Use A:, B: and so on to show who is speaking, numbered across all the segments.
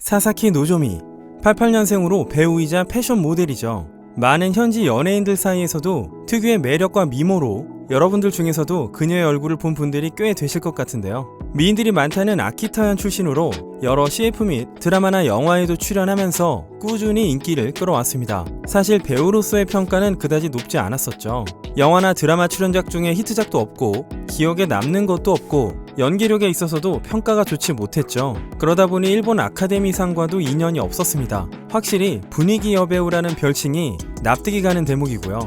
A: 사사키 노조미, 88년생으로 배우이자 패션 모델이죠. 많은 현지 연예인들 사이에서도 특유의 매력과 미모로 여러분들 중에서도 그녀의 얼굴을 본 분들이 꽤 되실 것 같은데요. 미인들이 많다는 아키타현 출신으로 여러 CF 및 드라마나 영화에도 출연하면서 꾸준히 인기를 끌어왔습니다. 사실 배우로서의 평가는 그다지 높지 않았었죠. 영화나 드라마 출연작 중에 히트작도 없고 기억에 남는 것도 없고 연기력에 있어서도 평가가 좋지 못했죠. 그러다 보니 일본 아카데미상과도 인연이 없었습니다. 확실히 분위기 여배우라는 별칭이 납득이 가는 대목이고요.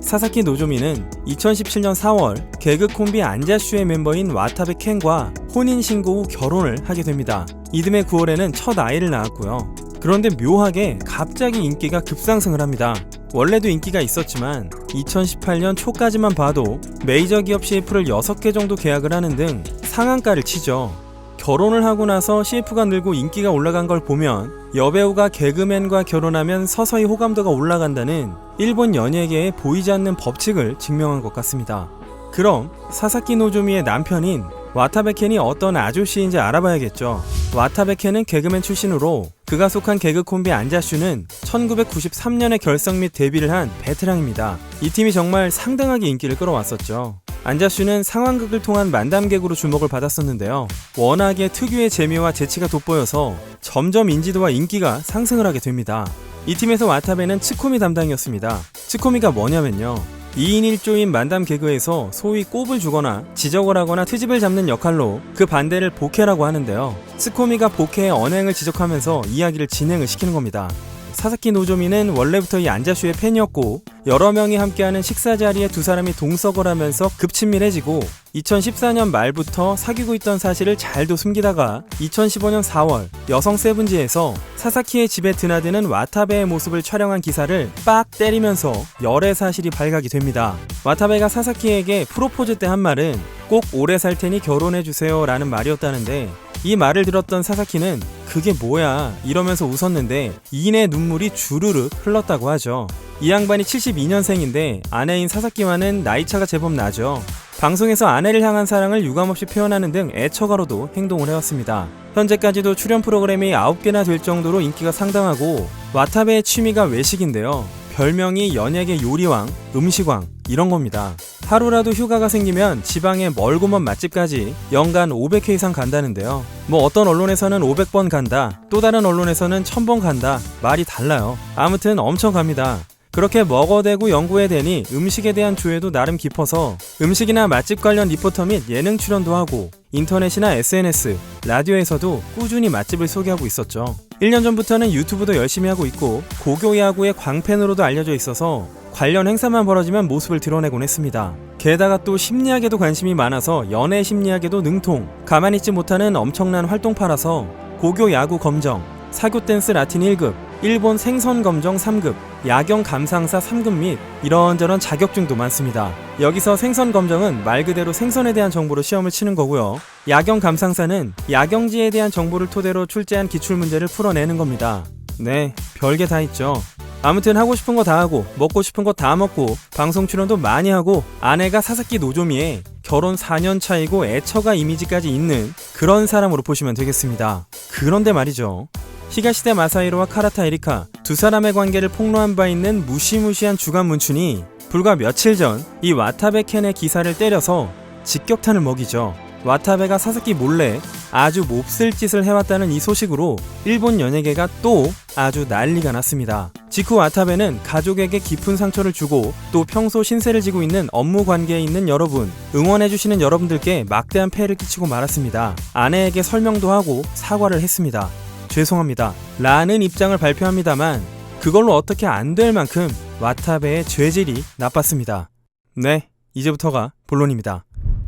A: 사사키 노조미는 2017년 4월 개그 콤비 안자슈의 멤버인 와타베 켄과 혼인신고 후 결혼을 하게 됩니다. 이듬해 9월에는 첫 아이를 낳았고요. 그런데 묘하게 갑자기 인기가 급상승을 합니다. 원래도 인기가 있었지만 2018년 초까지만 봐도 메이저 기업 CF를 6개 정도 계약을 하는 등 상한가를 치죠. 결혼을 하고 나서 CF가 늘고 인기가 올라간 걸 보면 여배우가 개그맨과 결혼하면 서서히 호감도가 올라간다는 일본 연예계에 보이지 않는 법칙을 증명한 것 같습니다. 그럼 사사키 노조미의 남편인 와타베 켄이 어떤 아저씨인지 알아봐야겠죠. 와타베 켄은 개그맨 출신으로 그가 속한 개그 콤비 안자슈는 1993년에 결성 및 데뷔를 한 베테랑입니다. 이 팀이 정말 상당하게 인기를 끌어왔었죠. 안자슈는 상황극을 통한 만담 개그로 주목을 받았었는데요. 워낙에 특유의 재미와 재치가 돋보여서 점점 인지도와 인기가 상승을 하게 됩니다. 이 팀에서 와타베는 츠코미 담당이었습니다. 츠코미가 뭐냐면요, 2인 1조인 만담 개그에서 소위 꼽을 주거나 지적을 하거나 트집을 잡는 역할로 그 반대를 보케라고 하는데요. 츠코미가 보케의 언행을 지적하면서 이야기를 진행을 시키는 겁니다. 사사키 노조미는 원래부터 이 안자슈의 팬이었고 여러 명이 함께하는 식사 자리에 두 사람이 동석을 하면서 급친밀해지고 2014년 말부터 사귀고 있던 사실을 잘도 숨기다가 2015년 4월 여성 세븐지에서 사사키의 집에 드나드는 와타베의 모습을 촬영한 기사를 빡 때리면서 열애 사실이 발각이 됩니다. 와타베가 사사키에게 프로포즈 때 한 말은 꼭 오래 살 테니 결혼해주세요 라는 말이었다는데, 이 말을 들었던 사사키는 그게 뭐야 이러면서 웃었는데 이내 눈물이 주르륵 흘렀다고 하죠. 이 양반이 72년생인데 아내인 사사키와는 나이차가 제법 나죠. 방송에서 아내를 향한 사랑을 유감없이 표현하는 등 애처가로도 행동을 해왔습니다. 현재까지도 출연 프로그램이 9개나 될 정도로 인기가 상당하고, 와타베의 취미가 외식인데요. 별명이 연예계 요리왕, 음식왕 이런 겁니다. 하루라도 휴가가 생기면 지방의 멀고 먼 맛집까지 연간 500회 이상 간다는데요. 뭐 어떤 언론에서는 500번 간다, 또 다른 언론에서는 1000번 간다, 말이 달라요. 아무튼 엄청 갑니다. 그렇게 먹어대고 연구해대니 음식에 대한 조예도 나름 깊어서 음식이나 맛집 관련 리포터 및 예능 출연도 하고 인터넷이나 SNS, 라디오에서도 꾸준히 맛집을 소개하고 있었죠. 1년 전부터는 유튜브도 열심히 하고 있고 고교 야구의 광팬으로도 알려져 있어서 관련 행사만 벌어지면 모습을 드러내곤 했습니다. 게다가 또 심리학에도 관심이 많아서 연애 심리학에도 능통, 가만히 있지 못하는 엄청난 활동파라서 고교 야구 검정, 사교 댄스 라틴 1급, 일본 생선 검정 3급, 야경 감상사 3급 및 이런저런 자격증도 많습니다. 여기서 생선 검정은 말 그대로 생선에 대한 정보로 시험을 치는 거고요. 야경 감상사는 야경지에 대한 정보를 토대로 출제한 기출문제를 풀어내는 겁니다. 네, 별게 다 있죠. 아무튼 하고 싶은 거 다 하고 먹고 싶은 거 다 먹고 방송 출연도 많이 하고 아내가 사사키 노조미에 결혼 4년 차이고 애처가 이미지까지 있는 그런 사람으로 보시면 되겠습니다. 그런데 말이죠, 히가시대 마사히로와 카라타 에리카 두 사람의 관계를 폭로한 바 있는 무시무시한 주간 문춘이 불과 며칠 전 이 와타베 켄의 기사를 때려서 직격탄을 먹이죠. 와타베가 사사키 몰래 아주 몹쓸 짓을 해왔다는 이 소식으로 일본 연예계가 또 아주 난리가 났습니다. 직후 와타베는 가족에게 깊은 상처를 주고 또 평소 신세를 지고 있는 업무 관계에 있는 여러분, 응원해주시는 여러분들께 막대한 폐해를 끼치고 말았습니다. 아내에게 설명도 하고 사과를 했습니다. 죄송합니다 라는 입장을 발표합니다만 그걸로 어떻게 안 될 만큼 와타베의 죄질이 나빴습니다. 네, 이제부터가 본론입니다.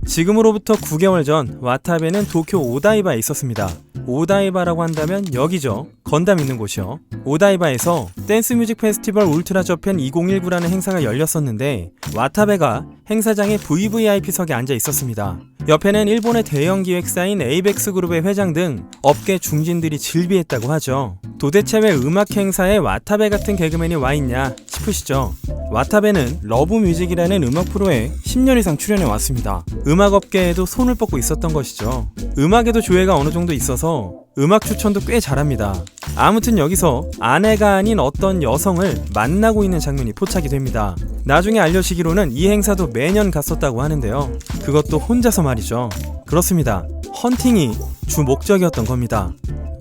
A: 지금으로부터 9개월 전 와타베는 도쿄 오다이바에 있었습니다. 오다이바라고 한다면 여기죠. 건담 있는 곳이요. 오다이바에서 댄스 뮤직 페스티벌 울트라 저펜 2019라는 행사가 열렸었는데 와타베가 행사장에 VVIP석에 앉아 있었습니다. 옆에는 일본의 대형 기획사인 에이벡스 그룹의 회장 등 업계 중진들이 질비했다고 하죠. 도대체 왜 음악 행사에 와타베 같은 개그맨이 와 있냐 싶으시죠? 와타베는 러브뮤직이라는 음악 프로에 10년 이상 출연해 왔습니다. 음악업계에도 손을 뻗고 있었던 것이죠. 음악에도 조예가 어느 정도 있어서 음악 추천도 꽤 잘합니다. 아무튼 여기서 아내가 아닌 어떤 여성을 만나고 있는 장면이 포착이 됩니다. 나중에 알려지기로는 이 행사도 매년 갔었다고 하는데요. 그것도 혼자서 말이죠. 그렇습니다. 헌팅이 주 목적이었던 겁니다.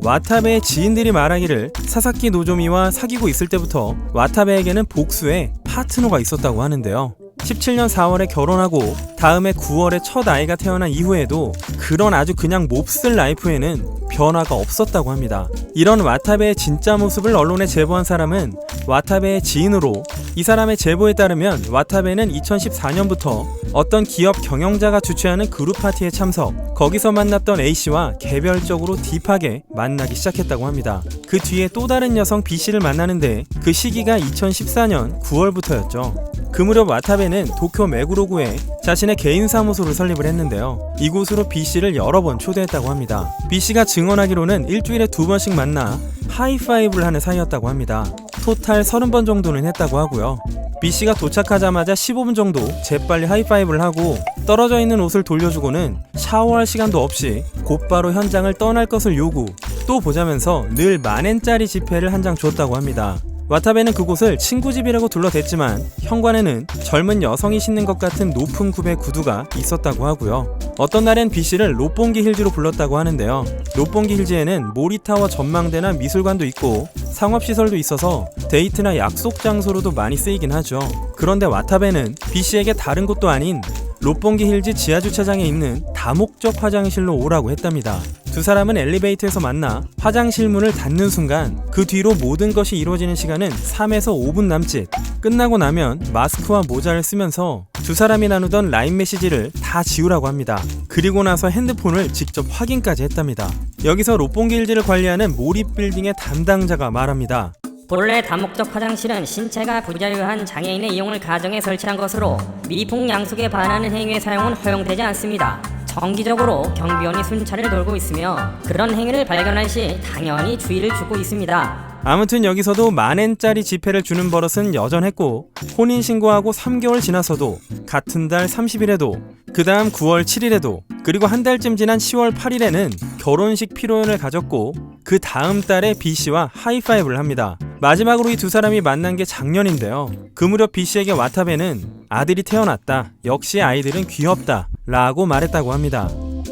A: 와타베의 지인들이 말하기를 사사키 노조미와 사귀고 있을 때부터 와타베에게는 복수의 파트너가 있었다고 하는데요. 17년 4월에 결혼하고 다음해 9월에 첫 아이가 태어난 이후에도 그런 아주 그냥 몹쓸 라이프에는 변화가 없었다고 합니다. 이런 와타베의 진짜 모습을 언론에 제보한 사람은 와타베의 지인으로, 이 사람의 제보에 따르면 와타베는 2014년부터 어떤 기업 경영자가 주최하는 그룹 파티에 참석, 거기서 만났던 A씨와 개별적으로 딥하게 만나기 시작했다고 합니다. 그 뒤에 또 다른 여성 B씨를 만나는데 그 시기가 2014년 9월부터였죠. 그 무렵 와타베는 도쿄 메구로구에 자신의 개인 사무소를 설립을 했는데요. 이곳으로 B씨를 여러 번 초대했다고 합니다. B씨가 증언하기로는 일주일에 2번씩 만나 하이파이브를 하는 사이였다고 합니다. 토탈 30번 정도는 했다고 하고요. B씨가 도착하자마자 15분 정도 재빨리 하이파이브를 하고 떨어져 있는 옷을 돌려주고는 샤워할 시간도 없이 곧바로 현장을 떠날 것을 요구, 또 보자면서 늘 10,000엔짜리 지폐를 한 장 줬다고 합니다. 와타베는 그곳을 친구 집이라고 둘러댔지만 현관에는 젊은 여성이 신는 것 같은 높은 굽의 구두가 있었다고 하고요. 어떤 날엔 B씨를 롯본기 힐즈로 불렀다고 하는데요. 롯본기 힐즈에는 모리타워 전망대나 미술관도 있고 상업시설도 있어서 데이트나 약속 장소로도 많이 쓰이긴 하죠. 그런데 와타베는 B씨에게 다른 곳도 아닌 롯본기 힐즈 지하주차장에 있는 다목적 화장실로 오라고 했답니다. 두 사람은 엘리베이터에서 만나 화장실 문을 닫는 순간 그 뒤로 모든 것이 이루어지는 시간은 3에서 5분 남짓. 끝나고 나면 마스크와 모자를 쓰면서 두 사람이 나누던 라인 메시지를 다 지우라고 합니다. 그리고 나서 핸드폰을 직접 확인까지 했답니다. 여기서 롯본기 힐즈를 관리하는 모립빌딩의 담당자가 말합니다.
B: 본래 다목적 화장실은 신체가 부자유한 장애인의 이용을 가정에 설치한 것으로 미풍양속에 반하는 행위의 사용은 허용되지 않습니다. 정기적으로 경비원이 순찰을 돌고 있으며 그런 행위를 발견할 시 당연히 주의를 주고 있습니다.
A: 아무튼 여기서도 10,000엔짜리 지폐를 주는 버릇은 여전했고 혼인신고하고 3개월 지나서도 같은 달 30일에도 그 다음 9월 7일에도 그리고 한 달쯤 지난 10월 8일에는 결혼식 피로연을 가졌고 그 다음 달에 B씨와 하이파이브를 합니다. 마지막으로 이 두 사람이 만난 게 작년인데요. 그 무렵 B씨에게 와타베는 아들이 태어났다, 역시 아이들은 귀엽다 라고 말했다고 합니다.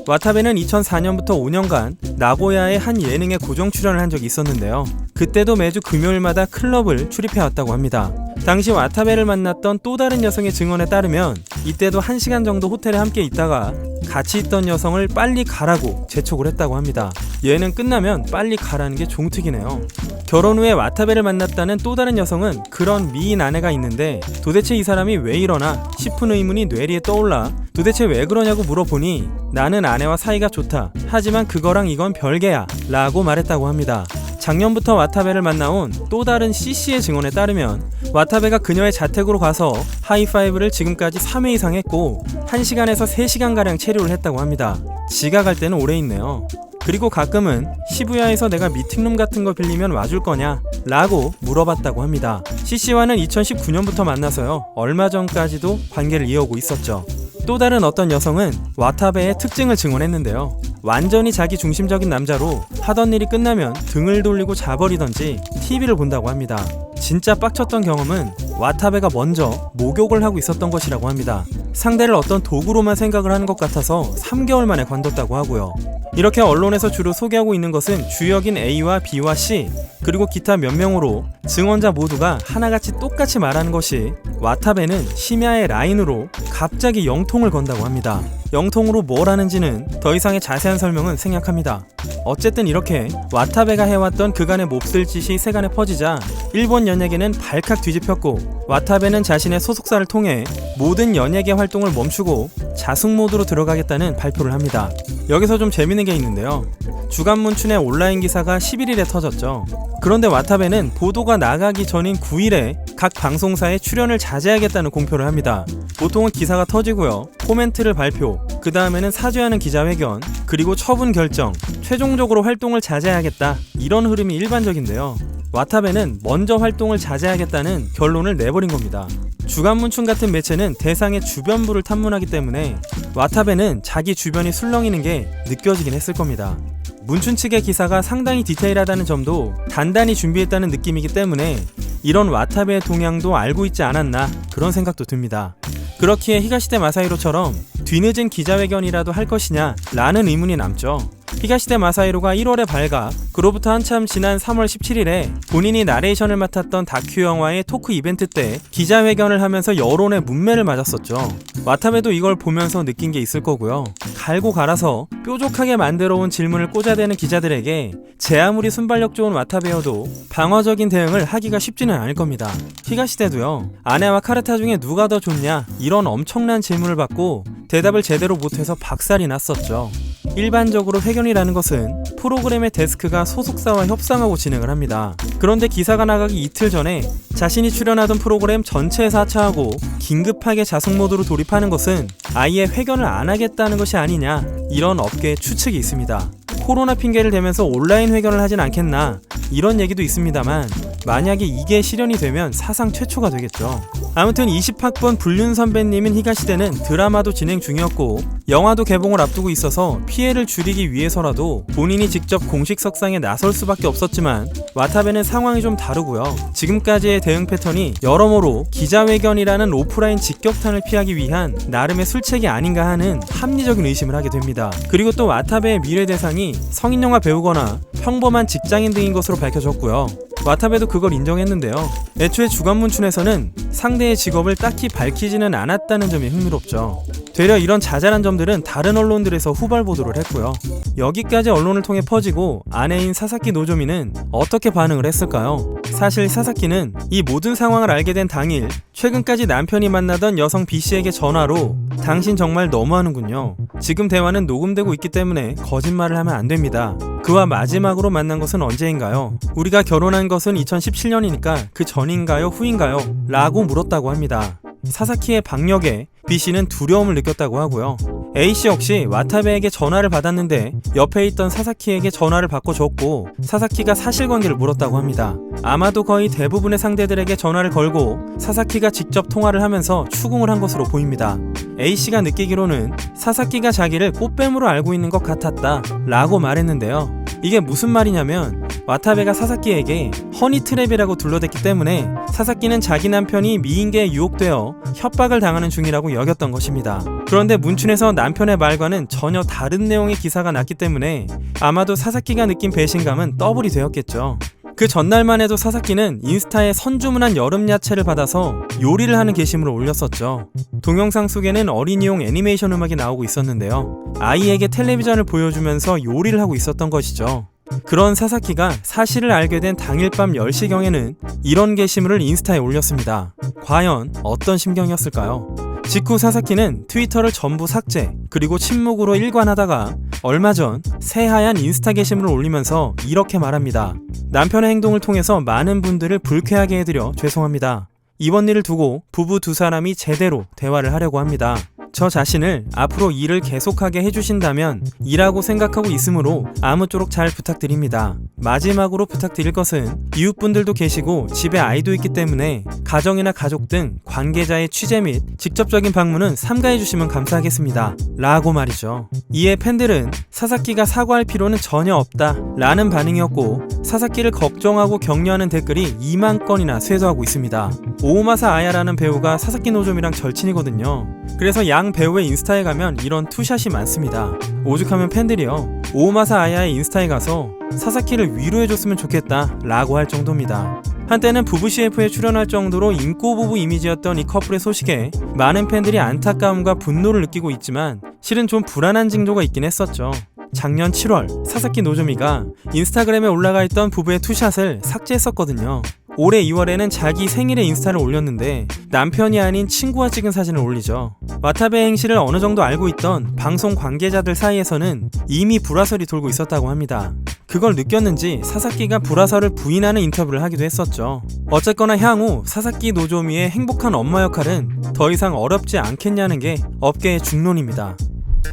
A: 와타베는 2004년부터 5년간 나고야의 한 예능에 고정 출연을 한 적이 있었는데요. 그때도 매주 금요일마다 클럽을 출입해왔다고 합니다. 당시 와타베를 만났던 또 다른 여성의 증언에 따르면 이때도 1시간 정도 호텔에 함께 있다가 같이 있던 여성을 빨리 가라고 재촉을 했다고 합니다. 예능 끝나면 빨리 가라는 게 종특이네요. 결혼 후에 와타베를 만났다는 또 다른 여성은 그런 미인 아내가 있는데 도대체 이 사람이 왜 이러나 싶은 의문이 뇌리에 떠올라 도대체 왜 그러냐고 물어보니 나는 아내와 사이가 좋다, 하지만 그거랑 이건 별개야 라고 말했다고 합니다. 작년부터 와타베를 만나온 또 다른 C씨의 증언에 따르면 와타베가 그녀의 자택으로 가서 하이파이브를 지금까지 3회 이상 했고 1시간에서 3시간가량 체류를 했다고 합니다. 지가 갈 때는 오래 있네요. 그리고 가끔은 시부야에서 내가 미팅룸 같은 거 빌리면 와줄 거냐? 라고 물어봤다고 합니다. C씨와는 2019년부터 만나서요. 얼마 전까지도 관계를 이어오고 있었죠. 또 다른 어떤 여성은 와타베의 특징을 증언했는데요. 완전히 자기 중심적인 남자로 하던 일이 끝나면 등을 돌리고 자버리던지 TV를 본다고 합니다. 진짜 빡쳤던 경험은 와타베가 먼저 목욕을 하고 있었던 것이라고 합니다. 상대를 어떤 도구로만 생각을 하는 것 같아서 3개월 만에 관뒀다고 하고요. 이렇게 언론에서 주로 소개하고 있는 것은 주역인 A와 B와 C 그리고 기타 몇 명으로 증언자 모두가 하나같이 똑같이 말하는 것이 와타베는 심야의 라인으로 갑자기 영통을 건다고 합니다. 영통으로 뭘 하는지는 더 이상의 자세한 설명은 생략합니다. 어쨌든 이렇게 와타베가 해왔던 그간의 몹쓸 짓이 세간에 퍼지자 일본 연예계는 발칵 뒤집혔고 와타베는 자신의 소속사를 통해 모든 연예계 활동을 멈추고 자숙 모드로 들어가겠다는 발표를 합니다. 여기서 좀 재밌는 게 있는데요. 주간문춘의 온라인 기사가 11일에 터졌죠. 그런데 와타베는 보도가 나가기 전인 9일에 각 방송사에 출연을 자제하겠다는 공표를 합니다. 보통은 기사가 터지고요, 코멘트를 발표, 그 다음에는 사죄하는 기자회견, 그리고 처분 결정, 최종적으로 활동을 자제하겠다, 이런 흐름이 일반적인데요. 와타베는 먼저 활동을 자제하겠다는 결론을 내버린 겁니다. 주간문춘 같은 매체는 대상의 주변부를 탐문하기 때문에 와타베는 자기 주변이 술렁이는 게 느껴지긴 했을 겁니다. 문춘 측의 기사가 상당히 디테일하다는 점도 단단히 준비했다는 느낌이기 때문에 이런 와타베의 동향도 알고 있지 않았나 그런 생각도 듭니다. 그렇기에 히가시대 마사히로처럼 뒤늦은 기자회견이라도 할 것이냐 라는 의문이 남죠. 히가시대 마사히로가 1월에 발각, 그로부터 한참 지난 3월 17일에 본인이 나레이션을 맡았던 다큐 영화의 토크 이벤트 때 기자회견을 하면서 여론의 문매를 맞았었죠. 와타베도 이걸 보면서 느낀 게 있을 거고요. 갈고 갈아서 뾰족하게 만들어온 질문을 꽂아대는 기자들에게 제 아무리 순발력 좋은 와타베여도 방어적인 대응을 하기가 쉽지는 않을 겁니다. 히가시대도요, 아내와 카르타 중에 누가 더 좋냐 이런 엄청난 질문을 받고 대답을 제대로 못해서 박살이 났었죠. 일반적으로 회견이라는 것은 프로그램의 데스크가 소속사와 협상하고 진행을 합니다. 그런데 기사가 나가기 이틀 전에 자신이 출연하던 프로그램 전체에서 하차하고 긴급하게 자숙 모드로 돌입하는 것은 아예 회견을 안 하겠다는 것이 아니냐, 이런 업계의 추측이 있습니다. 코로나 핑계를 대면서 온라인 회견을 하진 않겠나 이런 얘기도 있습니다만 만약에 이게 실현이 되면 사상 최초가 되겠죠. 아무튼 20학번 불륜 선배님인 히가시대는 드라마도 진행 중이었고 영화도 개봉을 앞두고 있어서 피해를 줄이기 위해서라도 본인이 직접 공식 석상에 나설 수밖에 없었지만 와타베는 상황이 좀 다르고요. 지금까지의 대응 패턴이 여러모로 기자회견이라는 오프라인 직격탄을 피하기 위한 나름의 술책이 아닌가 하는 합리적인 의심을 하게 됩니다. 그리고 또 와타베의 미래 대상이 성인영화 배우거나 평범한 직장인 등인 것으로 밝혀졌고요. 와타베도 그걸 인정했는데요. 애초에 주간문춘에서는 상대의 직업을 딱히 밝히지는 않았다는 점이 흥미롭죠. 되려 이런 자잘한 점들은 다른 언론들에서 후발 보도를 했고요. 여기까지 언론을 통해 퍼지고 아내인 사사키 노조미는 어떻게 반응을 했을까요? 사실 사사키는 이 모든 상황을 알게 된 당일 최근까지 남편이 만나던 여성 B씨에게 전화로 당신 정말 너무하는군요. 지금 대화는 녹음되고 있기 때문에 거짓말을 하면 안 됩니다. 그와 마지막으로 만난 것은 언제인가요? 우리가 결혼한 것은 2017년이니까 그 전인가요? 후인가요? 라고 물었다고 합니다. 사사키의 박력에 B씨는 두려움을 느꼈다고 하고요. A씨 역시 와타베에게 전화를 받았는데 옆에 있던 사사키에게 전화를 바꿔줬고 사사키가 사실관계를 물었다고 합니다. 아마도 거의 대부분의 상대들에게 전화를 걸고 사사키가 직접 통화를 하면서 추궁을 한 것으로 보입니다. A씨가 느끼기로는 사사키가 자기를 꽃뱀으로 알고 있는 것 같았다 라고 말했는데요. 이게 무슨 말이냐면 와타베가 사사키에게 허니트랩이라고 둘러댔기 때문에 사사키는 자기 남편이 미인계에 유혹되어 협박을 당하는 중이라고 여겼던 것입니다. 그런데 문춘에서 남편의 말과는 전혀 다른 내용의 기사가 났기 때문에 아마도 사사키가 느낀 배신감은 더블이 되었겠죠. 그 전날만 해도 사사키는 인스타에 선주문한 여름 야채를 받아서 요리를 하는 게시물을 올렸었죠. 동영상 속에는 어린이용 애니메이션 음악이 나오고 있었는데요. 아이에게 텔레비전을 보여주면서 요리를 하고 있었던 것이죠. 그런 사사키가 사실을 알게 된 당일 밤 10시경에는 이런 게시물을 인스타에 올렸습니다. 과연 어떤 심경이었을까요? 직후 사사키는 트위터를 전부 삭제, 그리고 침묵으로 일관하다가 얼마 전 새하얀 인스타 게시물을 올리면서 이렇게 말합니다. 남편의 행동을 통해서 많은 분들을 불쾌하게 해드려 죄송합니다. 이번 일을 두고 부부 두 사람이 제대로 대화를 하려고 합니다. 저 자신을 앞으로 일을 계속하게 해주신다면 일하고 생각하고 있으므로 아무쪼록 잘 부탁드립니다. 마지막으로 부탁드릴 것은 이웃분들도 계시고 집에 아이도 있기 때문에 가정이나 가족 등 관계자의 취재 및 직접적인 방문은 삼가해 주시면 감사하겠습니다. 라고 말이죠. 이에 팬들은 사사키가 사과할 필요는 전혀 없다 라는 반응이었고 사사키를 걱정하고 격려하는 댓글이 2만 건이나 쇄도하고 있습니다. 오오마사 아야라는 배우가 사사키 노조미랑 절친이거든요. 그래서 양 배우의 인스타에 가면 이런 투샷이 많습니다. 오죽하면 팬들이요, 오오마사 아야의 인스타에 가서 사사키를 위로해줬으면 좋겠다 라고 할 정도입니다. 한때는 부부 CF에 출연할 정도로 인고 부부 이미지였던 이 커플의 소식에 많은 팬들이 안타까움과 분노를 느끼고 있지만 실은 좀 불안한 징조가 있긴 했었죠. 작년 7월 사사키 노조미가 인스타그램에 올라가 있던 부부의 투샷을 삭제했었거든요. 올해 2월에는 자기 생일에 인스타를 올렸는데 남편이 아닌 친구와 찍은 사진을 올리죠. 와타베 행실을 어느 정도 알고 있던 방송 관계자들 사이에서는 이미 불화설이 돌고 있었다고 합니다. 그걸 느꼈는지 사사키가 불화설을 부인하는 인터뷰를 하기도 했었죠. 어쨌거나 향후 사사키 노조미의 행복한 엄마 역할은 더 이상 어렵지 않겠냐는 게 업계의 중론입니다.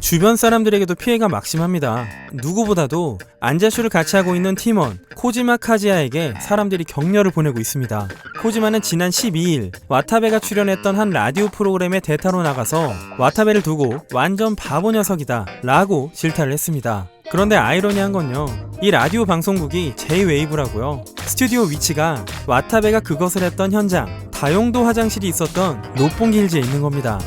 A: 주변 사람들에게도 피해가 막심합니다. 누구보다도 안자슈를 같이 하고 있는 팀원 코지마 카지야에게 사람들이 격려를 보내고 있습니다. 코지마는 지난 12일 와타베가 출연했던 한 라디오 프로그램에 대타로 나가서 와타베를 두고 완전 바보 녀석이다 라고 질타를 했습니다. 그런데 아이러니한 건요, 이 라디오 방송국이 J-웨이브라고요. 스튜디오 위치가 와타베가 그것을 했던 현장 다용도 화장실이 있었던 롯본기일지에 있는 겁니다.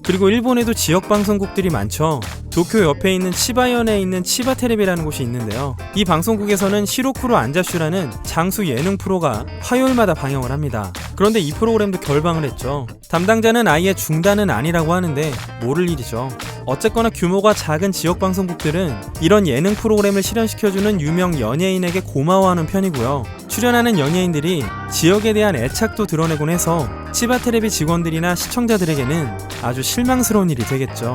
A: 그리고 일본에도 지역 방송국들이 많죠. 도쿄 옆에 있는 치바현에 있는 치바테레비라는 곳이 있는데요. 이 방송국에서는 시로쿠로 안자슈라는 장수 예능 프로가 화요일마다 방영을 합니다. 그런데 이 프로그램도 결방을 했죠. 담당자는 아예 중단은 아니라고 하는데 모를 일이죠. 어쨌거나 규모가 작은 지역 방송국들은 이런 예능 프로그램을 실현시켜주는 유명 연예인에게 고마워하는 편이고요. 출연하는 연예인들이 지역에 대한 애착도 드러내곤 해서 치바테레비 직원들이나 시청자들에게는 아주 실망스러운 일이 되겠죠.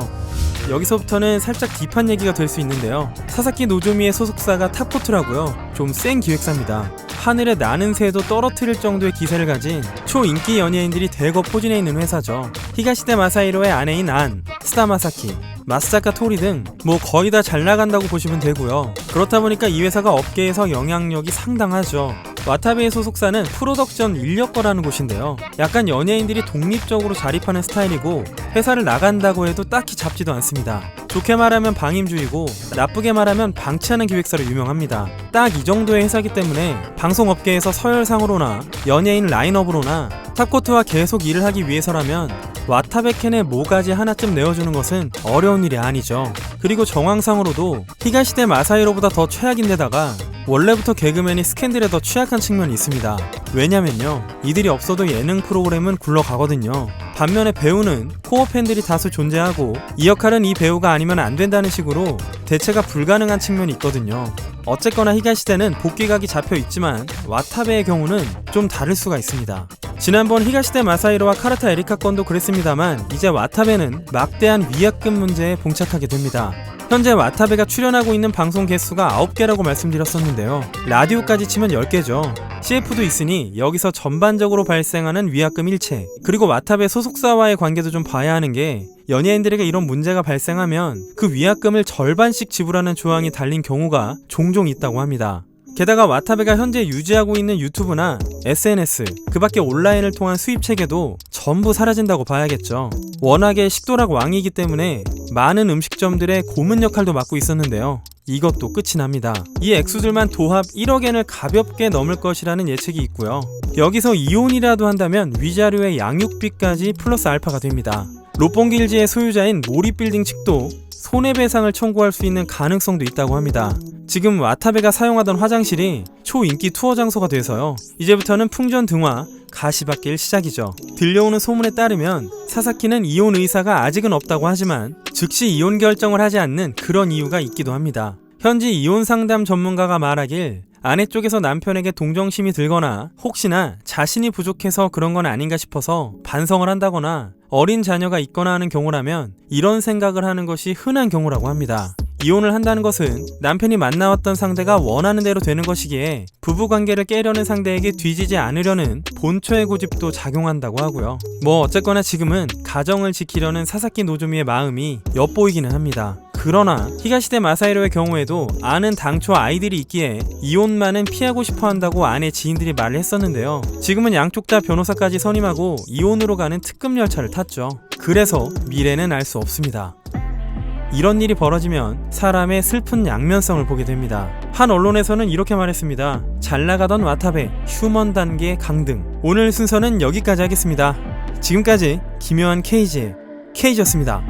A: 여기서부터는 살짝 딥한 얘기가 될 수 있는데요. 사사키 노조미의 소속사가 탑코트라고요. 좀 센 기획사입니다. 하늘에 나는 새도 떨어뜨릴 정도의 기세를 가진 초인기 연예인들이 대거 포진해 있는 회사죠. 히가시대 마사히로의 아내인 안, 스타 마사키, 마사카 토리 등 뭐 거의 다 잘 나간다고 보시면 되고요. 그렇다 보니까 이 회사가 업계에서 영향력이 상당하죠. 와타베의 소속사는 프로덕션 인력거라는 곳인데요. 약간 연예인들이 독립적으로 자립하는 스타일이고 회사를 나간다고 해도 딱히 잡지도 않습니다. 좋게 말하면 방임주의고 나쁘게 말하면 방치하는 기획사로 유명합니다. 딱 이 정도의 회사이기 때문에 방송업계에서 서열상으로나 연예인 라인업으로나 탑코트와 계속 일을 하기 위해서라면 와타베 캔에 모가지 하나쯤 내어주는 것은 어려운 일이 아니죠. 그리고 정황상으로도 히가시대 마사히로보다 더 최악인데다가 원래부터 개그맨이 스캔들에 더 취약한 측면이 있습니다. 왜냐면요, 이들이 없어도 예능 프로그램은 굴러가거든요. 반면에 배우는 코어 팬들이 다수 존재하고 이 역할은 이 배우가 아니면 안 된다는 식으로 대체가 불가능한 측면이 있거든요. 어쨌거나 히가시대는 복귀각이 잡혀 있지만 와타베의 경우는 좀 다를 수가 있습니다. 지난번 히가시대 마사히로와 카르타 에리카 건도 그랬습니다만 이제 와타베는 막대한 위약금 문제에 봉착하게 됩니다. 현재 와타베가 출연하고 있는 방송 개수가 9개라고 말씀드렸었는데요. 라디오까지 치면 10개죠. CF도 있으니 여기서 전반적으로 발생하는 위약금 일체, 그리고 와타베 소속사와의 관계도 좀 봐야 하는 게 연예인들에게 이런 문제가 발생하면 그 위약금을 절반씩 지불하는 조항이 달린 경우가 종종 있다고 합니다. 게다가 와타베가 현재 유지하고 있는 유튜브나 SNS, 그 밖에 온라인을 통한 수입 체계도 전부 사라진다고 봐야겠죠. 워낙에 식도락 왕이기 때문에 많은 음식점들의 고문 역할도 맡고 있었는데요. 이것도 끝이 납니다. 이 액수들만 도합 1억엔을 가볍게 넘을 것이라는 예측이 있고요. 여기서 이혼이라도 한다면 위자료의 양육비까지 플러스 알파가 됩니다. 롯본기일지의 소유자인 모리빌딩 측도 손해배상을 청구할 수 있는 가능성도 있다고 합니다. 지금 와타베가 사용하던 화장실이 초인기 투어 장소가 돼서요. 이제부터는 풍전등화, 가시밭길 시작이죠. 들려오는 소문에 따르면 사사키는 이혼 의사가 아직은 없다고 하지만 즉시 이혼 결정을 하지 않는 그런 이유가 있기도 합니다. 현지 이혼 상담 전문가가 말하길 아내 쪽에서 남편에게 동정심이 들거나 혹시나 자신이 부족해서 그런 건 아닌가 싶어서 반성을 한다거나 어린 자녀가 있거나 하는 경우라면 이런 생각을 하는 것이 흔한 경우라고 합니다. 이혼을 한다는 것은 남편이 만나왔던 상대가 원하는 대로 되는 것이기에 부부관계를 깨려는 상대에게 뒤지지 않으려는 본초의 고집도 작용한다고 하고요. 뭐 어쨌거나 지금은 가정을 지키려는 사사키 노조미의 마음이 엿보이기는 합니다. 그러나 히가시대 마사히로의 경우에도 아는 당초 아이들이 있기에 이혼만은 피하고 싶어 한다고 아내 지인들이 말을 했었는데요. 지금은 양쪽 다 변호사까지 선임하고 이혼으로 가는 특급 열차를 탔죠. 그래서 미래는 알 수 없습니다. 이런 일이 벌어지면 사람의 슬픈 양면성을 보게 됩니다. 한 언론에서는 이렇게 말했습니다. 잘 나가던 와타베, 휴먼 단계 강등. 오늘 순서는 여기까지 하겠습니다. 지금까지 기묘한 케이지의 케이지였습니다.